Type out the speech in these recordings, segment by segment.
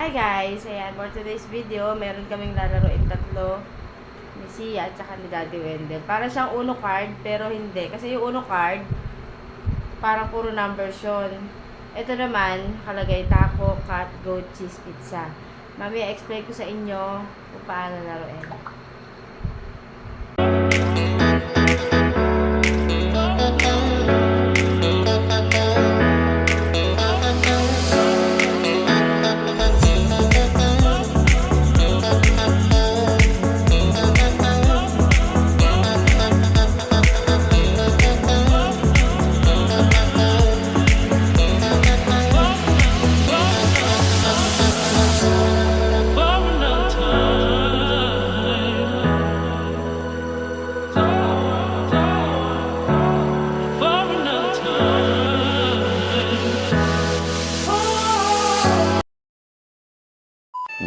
Hi guys! Ayan, for today's video, meron kaming lalaroin tatlo ni Sia at saka ni Daddy Wendell. Para siyang Uno card, pero hindi. Kasi yung Uno card, parang puro numbers yun. Ito naman, kalagay taco, cat, goat, cheese, pizza. Mami, explain ko sa inyo kung paano laruin.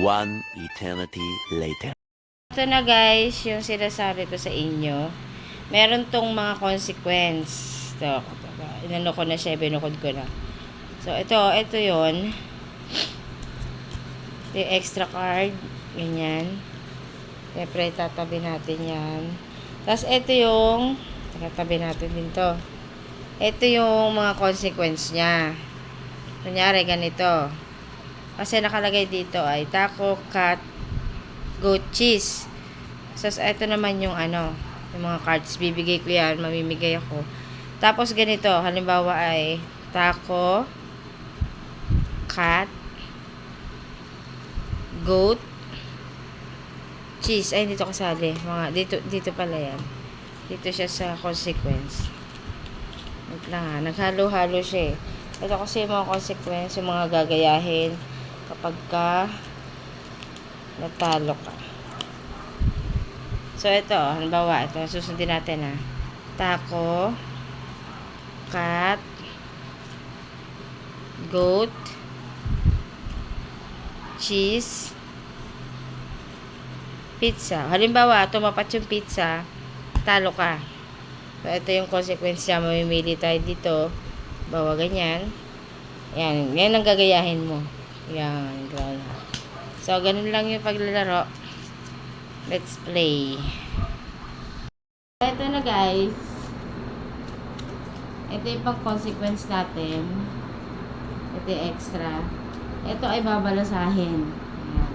One eternity later. Ito na guys, yung sinasabi ko sa inyo. Meron tong mga consequence. Ito, inano ko na siya, binukod ko na. So, ito yon. Ito yung extra card. Ganyan. Siyempre, tatabi natin yan. Tapos, ito yung, tatabi natin din to. Ito yung mga consequence niya. Kunyari, ganito. Kasi nakalagay dito ay taco, cat, goat, cheese. So, ito naman yung yung mga cards. Bibigay ko yan, mamimigay ako. Tapos, ganito. Halimbawa ay taco, cat, goat, cheese. Ay, dito kasali. Dito pala yan. Dito siya sa consequence. Wait lang ha. Naghalo-halo siya eh. Ito kasi yung mga consequence, yung mga gagayahin kapag ka natalo ka. So, ito. Halimbawa, ito. Susundin natin ha. Taco, cat, goat, cheese, pizza. Halimbawa, tumapat yung pizza, talo ka. So, ito yung consequence niya. Mamimili tayo dito. Bawa ganyan. Yan. Yan ang gagayahin mo. Yan. So, ganun lang yung paglalaro. Let's play. Ito na guys. Ito yung pang consequence natin. Ito yung extra. Ito ay babalasahin. Ayan.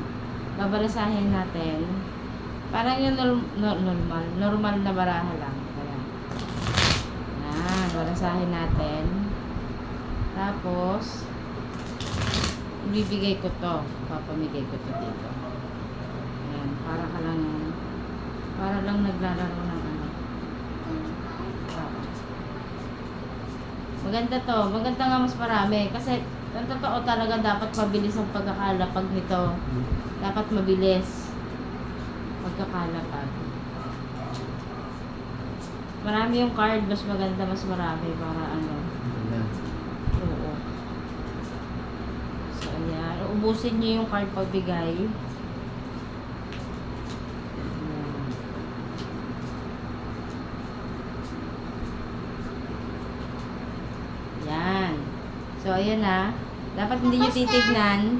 Babalasahin natin. Parang yung normal na baraha lang. Ayan. Ayan. Babalasahin natin. Tapos, ibibigay ko to. Papamigay ko to dito. Ayan. Para lang naglalaro ng Maganda to. Maganda nga mas marami. Kasi, ang totoo talaga dapat mabilis ang pagkakalapag nito. Dapat mabilis. Pagkakalapag. Marami yung card. Mas maganda, mas marami. Para Oo. So, ayan. Ubusin nyo yung card pagbigay. Yan. So, ayan na. Dapat hindi nyo titignan.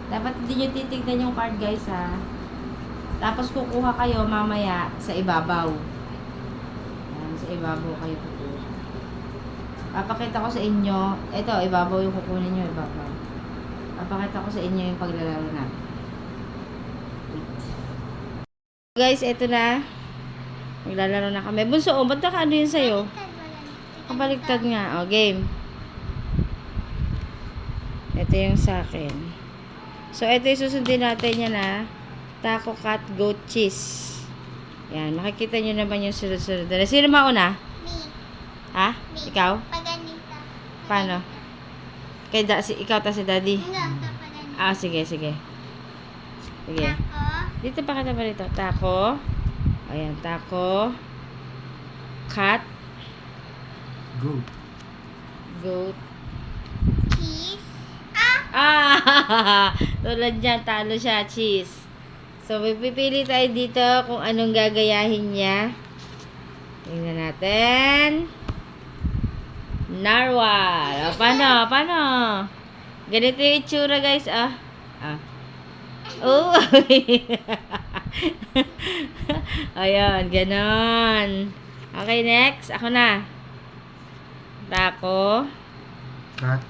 Dapat hindi nyo titignan yung card, guys, ha. Tapos, kukuha kayo mamaya sa ibabaw. Yan, sa ibabaw kayo kukuha. Papakita ko sa inyo. Ito, ibabaw yung kukunin nyo, ibabaw. Papakita ko sa inyo yung paglalaro na. Guys, ito na. Maglalaro na kami. Bunso, ba't naka yun sa'yo? Kabaliktad nga. O, game. Ito yung sa akin. So, ito yung susundin natin yan na taco, cat, goat, cheese. Yan. Makikita nyo naman yung sunod-sunod. Sino mauna? Me. Ha? Me. Ikaw? Paganita. Paano? Ikaw ta si daddy? Enggak, paganita. Ah, sige. Sige. Ako. Dito pa kita ba dito? Taco. Ayan, taco. Cat. Goat. Goat. Cheese. Ah! Tulad niyan, talo siya, cheese. So, pipili tayo dito kung anong gagayahin niya. Tingnan natin. Narwhal. O, paano? Ganito yung itsura, guys. Ah. Oh. Ayan, ganon. Okay, next. Ako na. Taco. Cat.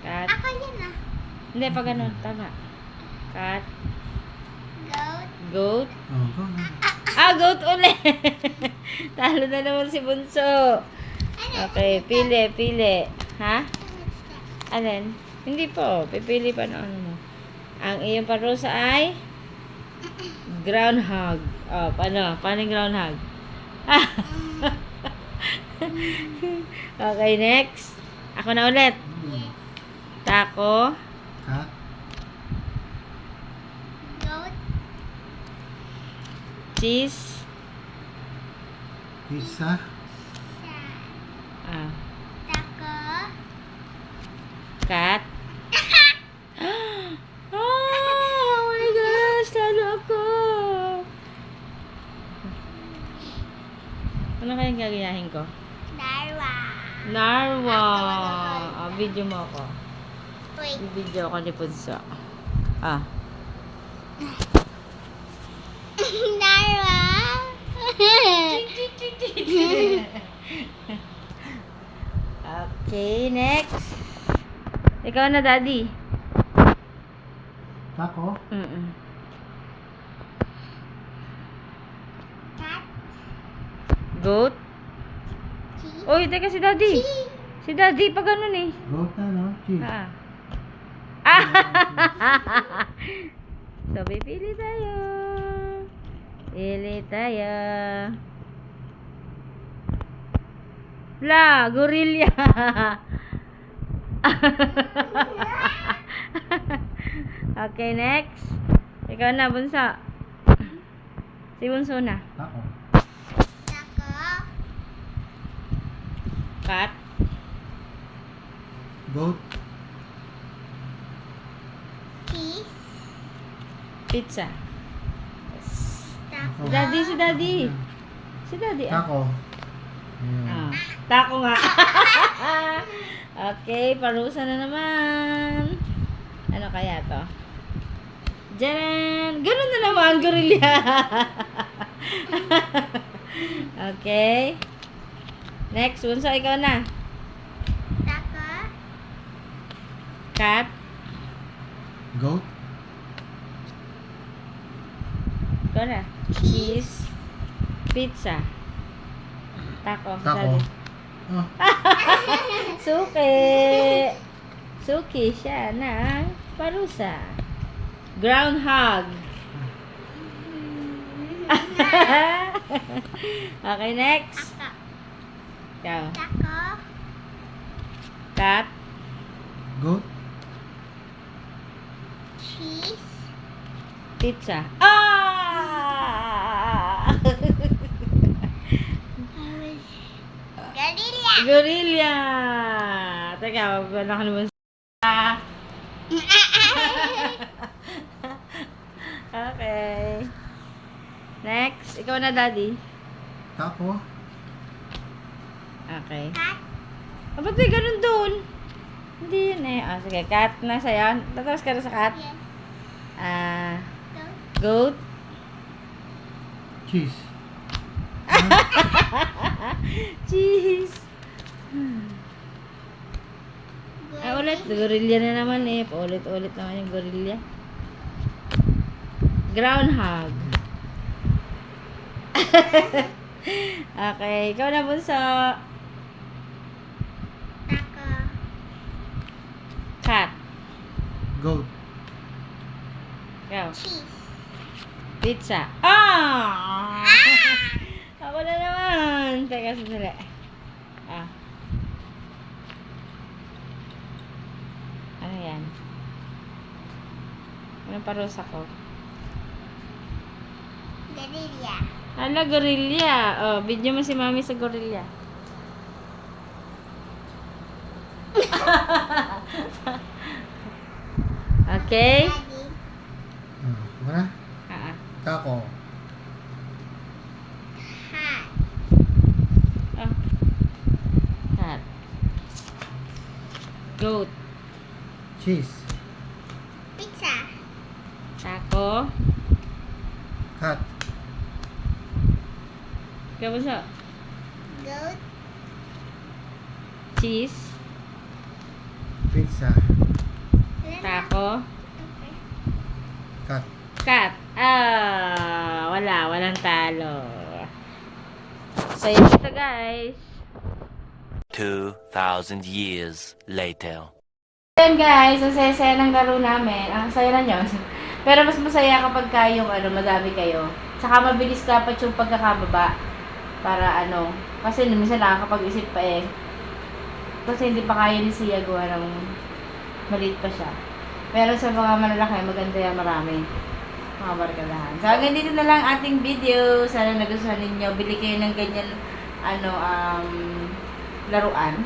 Cat. Ako yun ah. Hindi, pa ganon. Tama. Cat. Goat. Goat. Oh, go na. Ah, goat ulit. Talo na naman si Bunso. Okay, pili. Ha? Alin? Hindi po. Pipili pa na ano mo. Ang iyong parusa ay groundhog. Oh, paano? Paano yung groundhog? Okay, next. Ako na ulit. Taco. Cat. Goat. Cheese. Pizza. Ah, Taco. cat. Oh my gosh! Talo ako! Ano kayang gagayahin ko? Darwa. Narwa! Ah, video mo ako. Wait. Video ako ni Punso. Ah. Darwa. Okay, next. Ikaw na, Daddy. Taco. Mm-mm. Cat. Goat. Cheese. Uy, teka si Daddy. Cheese. Si Daddy, pa ganun eh. Goat na, no? Cheese. Ah. So, pipili tayo. Pili tayo. La, gorilla. Okay, next. Ikaw na, Bunso. Si Bunso na. Taco. Taco. Cat. Goat. Cheese. Pizza. Taco. Daddy, si Daddy. Si Daddy. Ah. Taco. Ayan. Ah, tako nga. Okay, parusa na naman. Ano kaya to? Diyan! Ganun na naman, gorilla. Okay. Next, Bunso, ikaw na. Taco. Cat. Goat. Ikaw na. Cheese. Pizza. Taco. Taco. Daddy. Oh, Suki. Suki siya ng parusa. Groundhog. Okay, next. Taco. Ikaw. Taco. Cat. goat. Cheese. Pizza. Ah! Gorilla. Gorilla. Teka, wala ka naman sa... Okay. Next. Ikaw na, Daddy. Taco. Okay. Cat. Ah, ba't may ganun doon? Hindi yun eh. Ah, sige. Cat na sa'yo. Tatapos ka na sa cat. Yes. Ah, Goat. goat. Cheese. Cheese. Ah, ulit. Gorilla na naman eh. Paulit-ulit naman yung gorilla. Groundhog. Okay. Ikaw na, Bunso. Taco. Cat. Goat. Ikaw. Cheese. Pizza. Ah! Ako na naman. Teka, sandali. Ah. Ano yan? Anong parusa ko? Gorilla. Hala, gorilla. Oh, video mo si Mami sa gorilla. Okay? Daddy. Mana? Ah, ah. Taco. Cat. Oh. Cat. Goat. Cheese. Pizza. Taco. Cat. Kamusta? Goat. Cheese. Pizza. Taco. Okay. Cat. Cat. Walang talo. So, yun ito guys. 2,000 years later. Ayan guys, ang saya-saya ng laro namin. Ang saya na nyo. Pero mas masaya kapag kayong madami kayo. Tsaka mabilis dapat yung pagkakababa. Para kasi minsan nakakapag-isip pa eh. Kasi hindi pa kaya ni Sia gawa ng maliit pa siya. Pero sa mga malalaki, maganda yan marami. Mga barkadahan. So hanggang dito na lang ating video. Sana nagustuhan ninyo. Bili kayo ng ganyan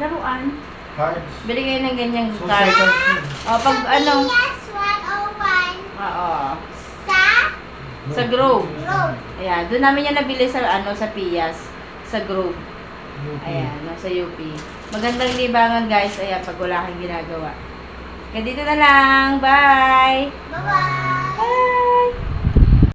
laruan. Cards. Bili kayo ng ganyang Social card. cards. O pag Yes, 101. oo. Sa Sa Grove. road. Ayan, doon namin yan nabili sa sa Pias, sa Grove. UP. Ayan, sa UP. Magandang libangan guys, ayan, pag wala kang ginagawa. Kaya dito na lang, bye! Bye-bye. Bye!